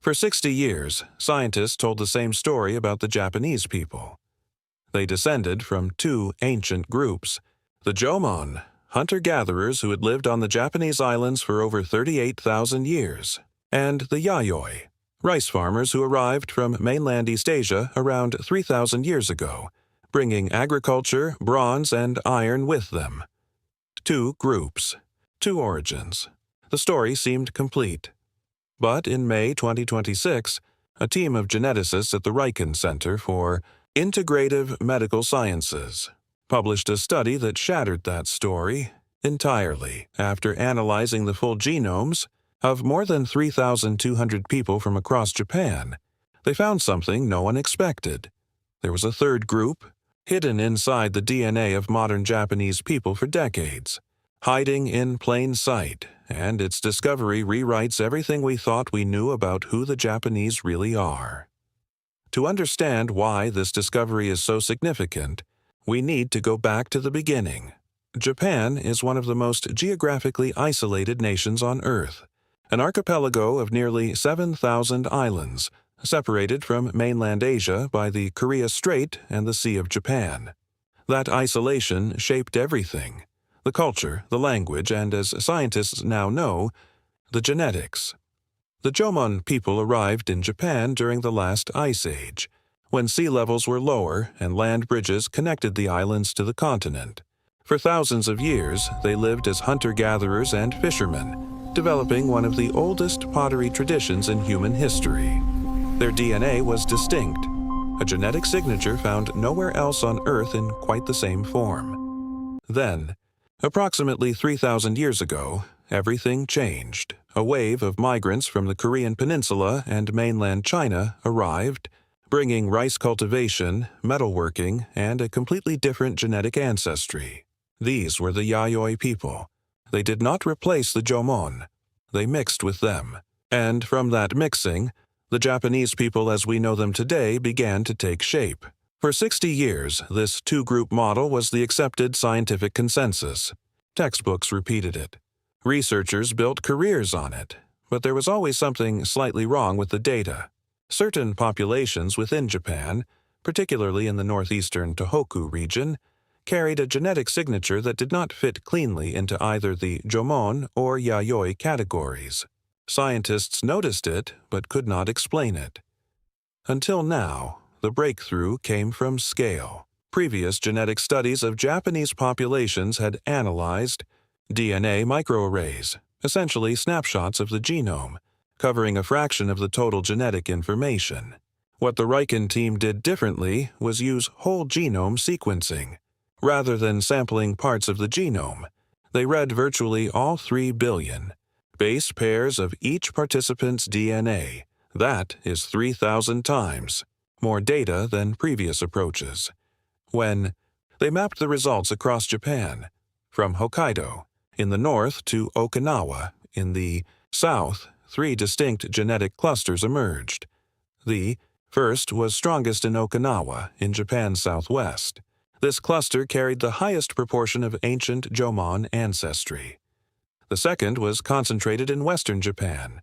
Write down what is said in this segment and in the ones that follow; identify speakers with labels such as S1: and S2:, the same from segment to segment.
S1: For 60 years, scientists told the same story about the Japanese people. They descended from two ancient groups: the Jomon, hunter-gatherers who had lived on the Japanese islands for over 38,000 years, and the Yayoi, rice farmers who arrived from mainland East Asia around 3,000 years ago, bringing agriculture, bronze, and iron with them. Two groups, two origins. The story seemed complete. But in May 2026, a team of geneticists at the RIKEN Center for Integrative Medical Sciences published a study that shattered that story entirely. After analyzing the full genomes of more than 3,200 people from across Japan, they found something no one expected. There was a third group, hidden inside the DNA of modern Japanese people for decades, hiding in plain sight, and its discovery rewrites everything we thought we knew about who the Japanese really are. To understand why this discovery is so significant, we need to go back to the beginning. Japan is one of the most geographically isolated nations on Earth, an archipelago of nearly 7,000 islands, separated from mainland Asia by the Korea Strait and the Sea of Japan. That isolation shaped everything: the culture, the language, and, as scientists now know, the genetics. The Jomon people arrived in Japan during the last ice age, when sea levels were lower and land bridges connected the islands to the continent. For thousands of years, they lived as hunter-gatherers and fishermen, developing one of the oldest pottery traditions in human history. Their DNA was distinct, a genetic signature found nowhere else on Earth in quite the same form. Then, approximately 3,000 years ago, everything changed. A wave of migrants from the Korean Peninsula and mainland China arrived, bringing rice cultivation, metalworking, and a completely different genetic ancestry. These were the Yayoi people. They did not replace the Jomon. They mixed with them. And from that mixing, the Japanese people as we know them today began to take shape. For 60 years, this two-group model was the accepted scientific consensus. Textbooks repeated it. Researchers built careers on it, but there was always something slightly wrong with the data. Certain populations within Japan, particularly in the northeastern Tohoku region, carried a genetic signature that did not fit cleanly into either the Jomon or Yayoi categories. Scientists noticed it, but could not explain it. Until now, the breakthrough came from scale. Previous genetic studies of Japanese populations had analyzed DNA microarrays, essentially snapshots of the genome, covering a fraction of the total genetic information. What the RIKEN team did differently was use whole genome sequencing. Rather than sampling parts of the genome, they read virtually all 3 billion base pairs of each participant's DNA. That is 3,000 times more data than previous approaches. When they mapped the results across Japan, from Hokkaido in the north to Okinawa in the south, 3 distinct genetic clusters emerged. The first was strongest in Okinawa, in Japan's southwest. This cluster carried the highest proportion of ancient Jomon ancestry. The second was concentrated in western Japan,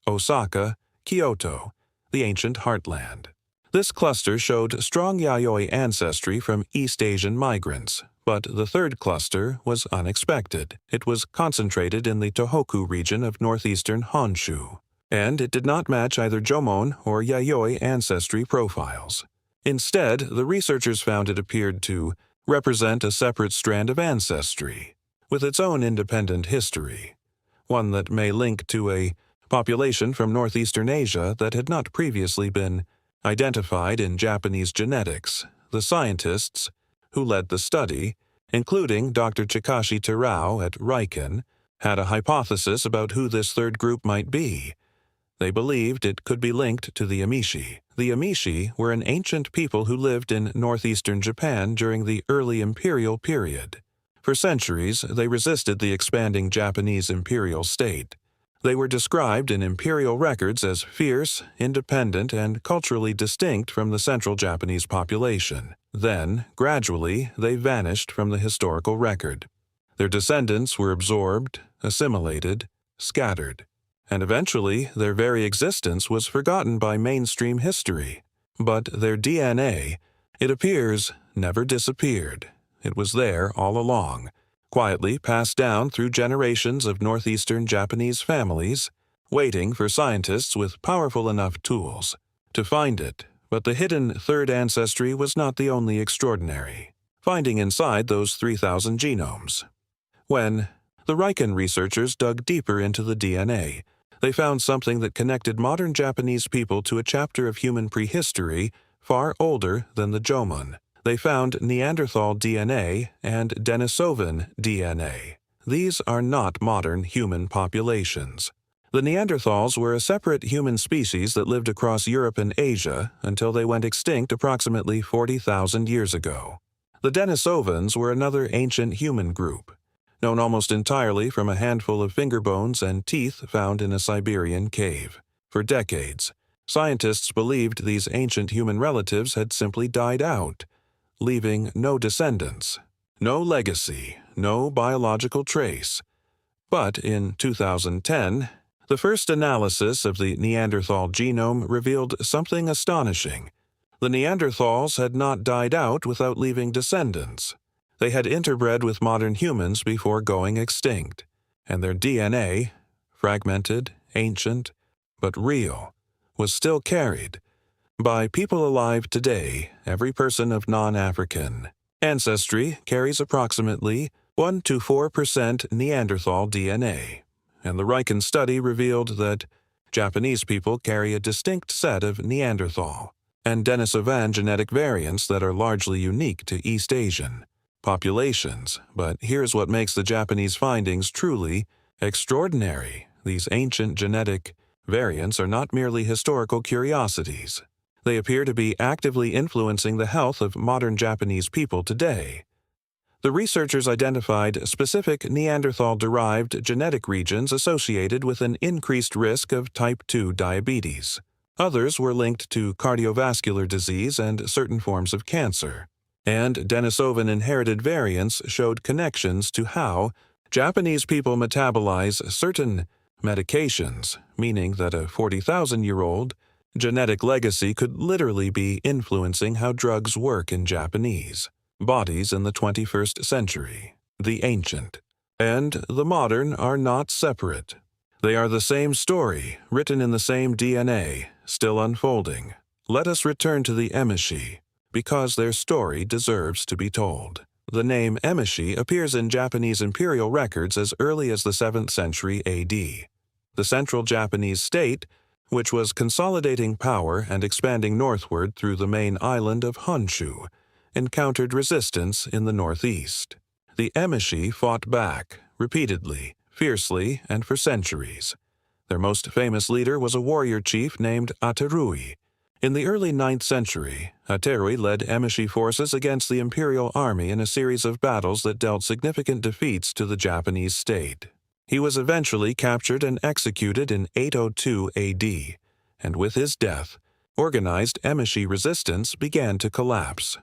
S1: Osaka, Kyoto, the ancient heartland. This cluster showed strong Yayoi ancestry from East Asian migrants, but the third cluster was unexpected. It was concentrated in the Tohoku region of northeastern Honshu, and it did not match either Jomon or Yayoi ancestry profiles. Instead, the researchers found it appeared to represent a separate strand of ancestry, with its own independent history, one that may link to a population from northeastern Asia that had not previously been identified in Japanese genetics. The scientists who led the study, including Dr. Chikashi Terao at RIKEN, had a hypothesis about who this third group might be. They believed it could be linked to the Emishi. The Emishi were an ancient people who lived in northeastern Japan during the early imperial period. For centuries, they resisted the expanding Japanese imperial state. They were described in imperial records as fierce, independent, and culturally distinct from the central Japanese population. Then, gradually, they vanished from the historical record. Their descendants were absorbed, assimilated, scattered. and eventually their very existence was forgotten by mainstream history. But their DNA, it appears, never disappeared. It was there all along, quietly passed down through generations of northeastern Japanese families, waiting for scientists with powerful enough tools to find it. But the hidden third ancestry was not the only extraordinary finding inside those 3,000 genomes. When the RIKEN researchers dug deeper into the DNA, they found something that connected modern Japanese people to a chapter of human prehistory far older than the Jomon. They found Neanderthal DNA and Denisovan DNA. These are not modern human populations. The Neanderthals were a separate human species that lived across Europe and Asia until they went extinct approximately 40,000 years ago. The Denisovans were another ancient human group, known almost entirely from a handful of finger bones and teeth found in a Siberian cave. For decades, scientists believed these ancient human relatives had simply died out, leaving no descendants, no legacy, no biological trace. But in 2010, the first analysis of the Neanderthal genome revealed something astonishing. The Neanderthals had not died out without leaving descendants. They had interbred with modern humans before going extinct, and their DNA, fragmented, ancient, but real, was still carried by people alive today. Every person of non-African ancestry carries approximately 1 to 4% Neanderthal DNA, and the RIKEN study revealed that Japanese people carry a distinct set of Neanderthal and Denisovan genetic variants that are largely unique to East Asian populations. But here's what makes the Japanese findings truly extraordinary. These ancient genetic variants are not merely historical curiosities. They appear to be actively influencing the health of modern Japanese people today. The researchers identified specific Neanderthal-derived genetic regions associated with an increased risk of type 2 diabetes. Others were linked to cardiovascular disease and certain forms of cancer. And Denisovan inherited variants showed connections to how Japanese people metabolize certain medications, meaning that a 40,000-year-old genetic legacy could literally be influencing how drugs work in Japanese bodies in the 21st century. The ancient and the modern are not separate. They are the same story, written in the same DNA, still unfolding. Let us return to the Emishi, because their story deserves to be told. The name Emishi appears in Japanese imperial records as early as the 7th century AD. The central Japanese state, which was consolidating power and expanding northward through the main island of Honshu, encountered resistance in the northeast. The Emishi fought back, repeatedly, fiercely, and for centuries. Their most famous leader was a warrior chief named Aterui. In the early 9th century, Aterui led Emishi forces against the imperial army in a series of battles that dealt significant defeats to the Japanese state. He was eventually captured and executed in 802 AD, and with his death, organized Emishi resistance began to collapse.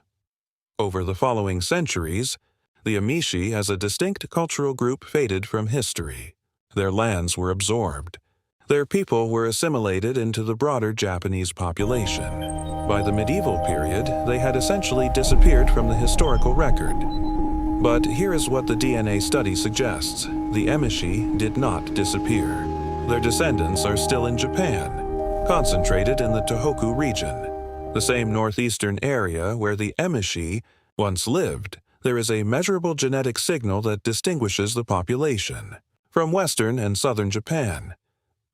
S1: Over the following centuries, the Emishi as a distinct cultural group faded from history. Their lands were absorbed. Their people were assimilated into the broader Japanese population. By the medieval period, they had essentially disappeared from the historical record. But here is what the DNA study suggests. The Emishi did not disappear. Their descendants are still in Japan, concentrated in the Tohoku region, the same northeastern area where the Emishi once lived. There is a measurable genetic signal that distinguishes the population from western and southern Japan.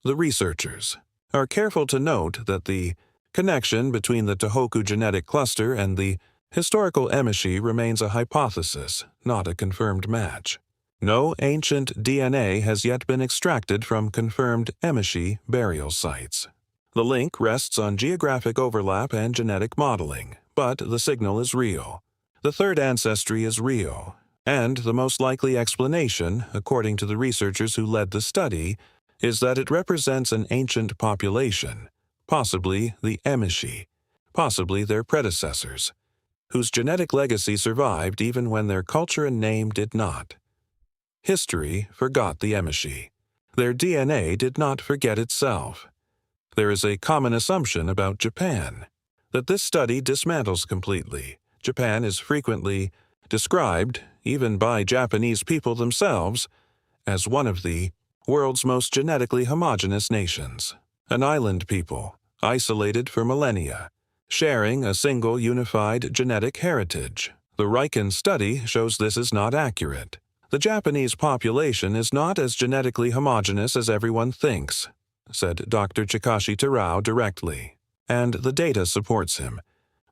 S1: The researchers are careful to note that the connection between the Tohoku genetic cluster and the historical Emishi remains a hypothesis, not a confirmed match. No ancient DNA has yet been extracted from confirmed Emishi burial sites. The link rests on geographic overlap and genetic modeling, but the signal is real. The third ancestry is real, and the most likely explanation, according to the researchers who led the study, is that it represents an ancient population, possibly the Emishi, possibly their predecessors, whose genetic legacy survived even when their culture and name did not. History forgot the Emishi. Their DNA did not forget itself. There is a common assumption about Japan, that this study dismantles completely. Japan is frequently described, even by Japanese people themselves, as one of the world's most genetically homogeneous nations. An island people, isolated for millennia, sharing a single unified genetic heritage. The RIKEN study shows this is not accurate. The Japanese population is not as genetically homogeneous as everyone thinks, said Dr. Chikashi Terao directly, and the data supports him.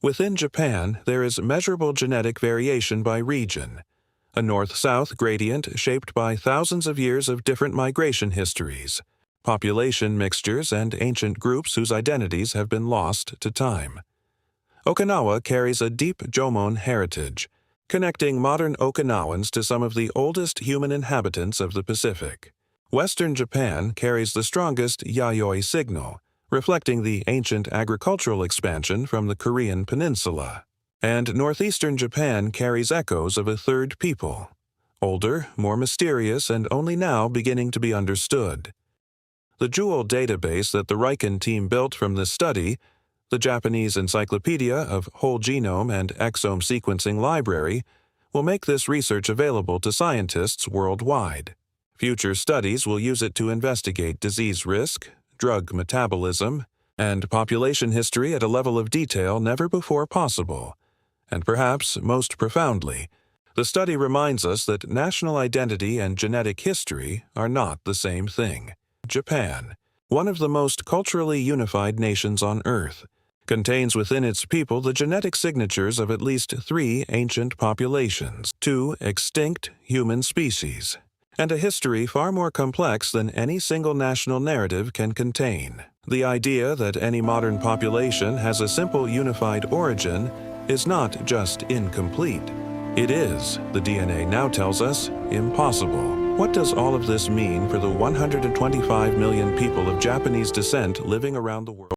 S1: Within Japan, there is measurable genetic variation by region, a north-south gradient shaped by thousands of years of different migration histories, population mixtures, and ancient groups whose identities have been lost to time. Okinawa carries a deep Jomon heritage, connecting modern Okinawans to some of the oldest human inhabitants of the Pacific. Western Japan carries the strongest Yayoi signal, reflecting the ancient agricultural expansion from the Korean Peninsula. And northeastern Japan carries echoes of a third people, older, more mysterious, and only now beginning to be understood. The jewel database that the RIKEN team built from this study, the Japanese Encyclopedia of Whole Genome and Exome Sequencing Library, will make this research available to scientists worldwide. Future studies will use it to investigate disease risk, drug metabolism, and population history at a level of detail never before possible. And perhaps most profoundly, the study reminds us that national identity and genetic history are not the same thing. Japan, one of the most culturally unified nations on Earth, contains within its people the genetic signatures of at least 3 ancient populations, 2 extinct human species, and a history far more complex than any single national narrative can contain. The idea that any modern population has a simple unified origin is not just incomplete. It is, the DNA now tells us, impossible. What does all of this mean for the 125 million people of Japanese descent living around the world?